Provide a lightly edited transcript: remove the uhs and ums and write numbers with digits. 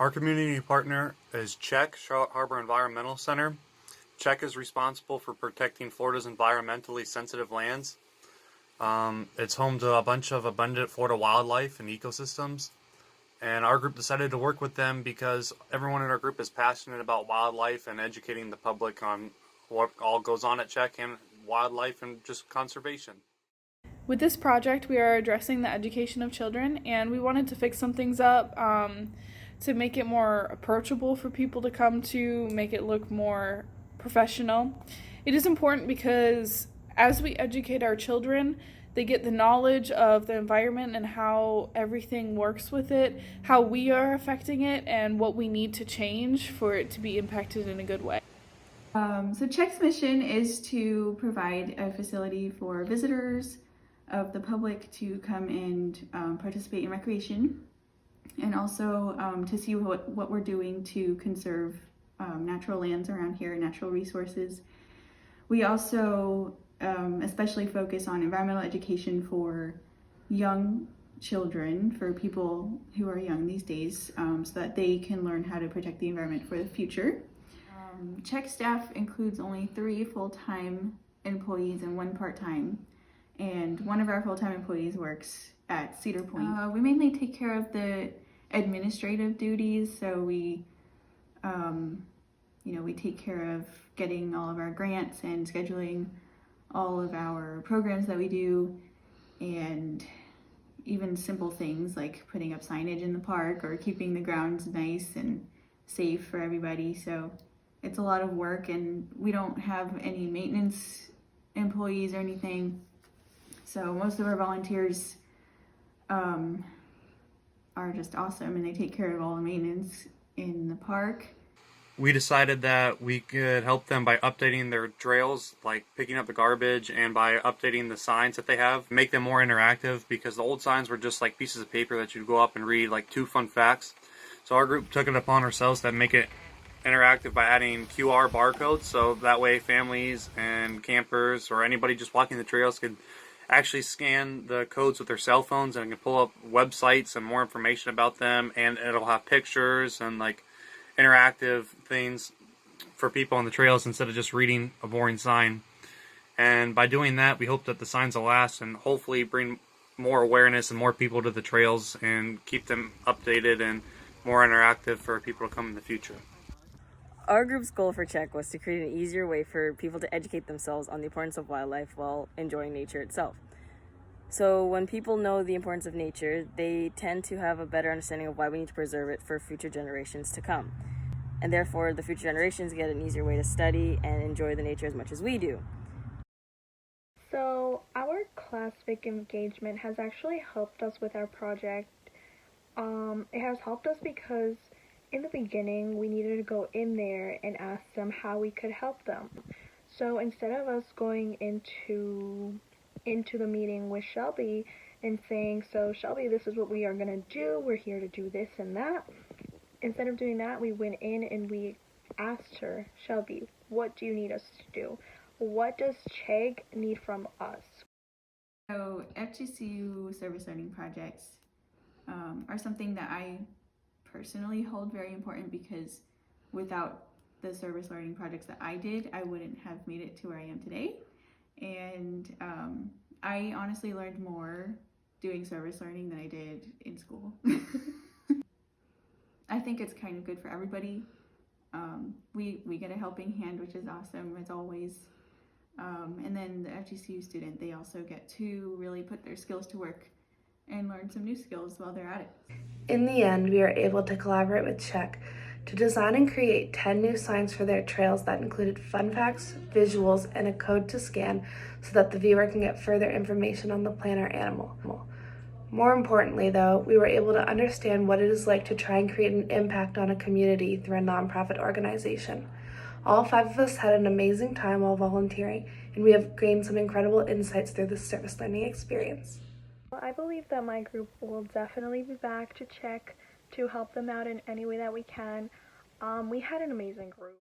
Our community partner is CHEC, Charlotte Harbor Environmental Center. CHEC is responsible for protecting Florida's environmentally sensitive lands. It's home to a bunch of abundant Florida wildlife and ecosystems. And our group decided to work with them because everyone in our group is passionate about wildlife and educating the public on what all goes on at CHEC and wildlife and just conservation. With this project, we are addressing the education of children, and we wanted to fix some things up to make it more approachable for people to come to, make it look more professional. It is important because as we educate our children, they get the knowledge of the environment and how everything works with it, how we are affecting it, and what we need to change for it to be impacted in a good way. So CHEC's mission is to provide a facility for visitors of the public to come and participate in recreation, and also to see what we're doing to conserve natural lands around here, natural resources. We also especially focus on environmental education for young children, for people who are young these days, so that they can learn how to protect the environment for the future. CHEC staff includes only 3 full-time employees and 1 part-time, and one of our full-time employees works at Cedar Point. We mainly take care of the administrative duties, so we take care of getting all of our grants and scheduling all of our programs that we do, and even simple things like putting up signage in the park or keeping the grounds nice and safe for everybody. So it's a lot of work, and we don't have any maintenance employees or anything. So most of our volunteers are just awesome, and they take care of all the maintenance in the park. We decided that we could help them by updating their trails, like picking up the garbage, and by updating the signs that they have, make them more interactive, because the old signs were just like pieces of paper that you'd go up and read like 2 fun facts. So our group took it upon ourselves to make it interactive by adding QR barcodes, so that way families and campers or anybody just walking the trails could actually scan the codes with their cell phones and can pull up websites and more information about them, and it'll have pictures and like interactive things for people on the trails instead of just reading a boring sign. And by doing that, we hope that the signs will last and hopefully bring more awareness and more people to the trails and keep them updated and more interactive for people to come in the future. Our group's goal for CHEC was to create an easier way for people to educate themselves on the importance of wildlife while enjoying nature itself. So when people know the importance of nature, they tend to have a better understanding of why we need to preserve it for future generations to come. And therefore, the future generations get an easier way to study and enjoy the nature as much as we do. So our classic engagement has actually helped us with our project. It has helped us because in the beginning, we needed to go in there and ask them how we could help them. So instead of us going into the meeting with Shelby and saying, so Shelby, this is what we are going to do, we're here to do this and that. Instead of doing that, we went in and we asked her, Shelby, what do you need us to do? What does CHEG need from us? So FGCU service learning projects are something that I personally hold very important, because without the service learning projects that I did, I wouldn't have made it to where I am today. And I honestly learned more doing service learning than I did in school. I think it's kind of good for everybody. We get a helping hand, which is awesome as always. And then the FGCU student, they also get to really put their skills to work and learn some new skills while they're at it. In the end, we were able to collaborate with CHEC to design and create 10 new signs for their trails that included fun facts, visuals, and a code to scan so that the viewer can get further information on the plant or animal. More importantly, though, we were able to understand what it is like to try and create an impact on a community through a nonprofit organization. All 5 of us had an amazing time while volunteering, and we have gained some incredible insights through this service learning experience. I believe that my group will definitely be back to CHEC to help them out in any way that we can. We had an amazing group.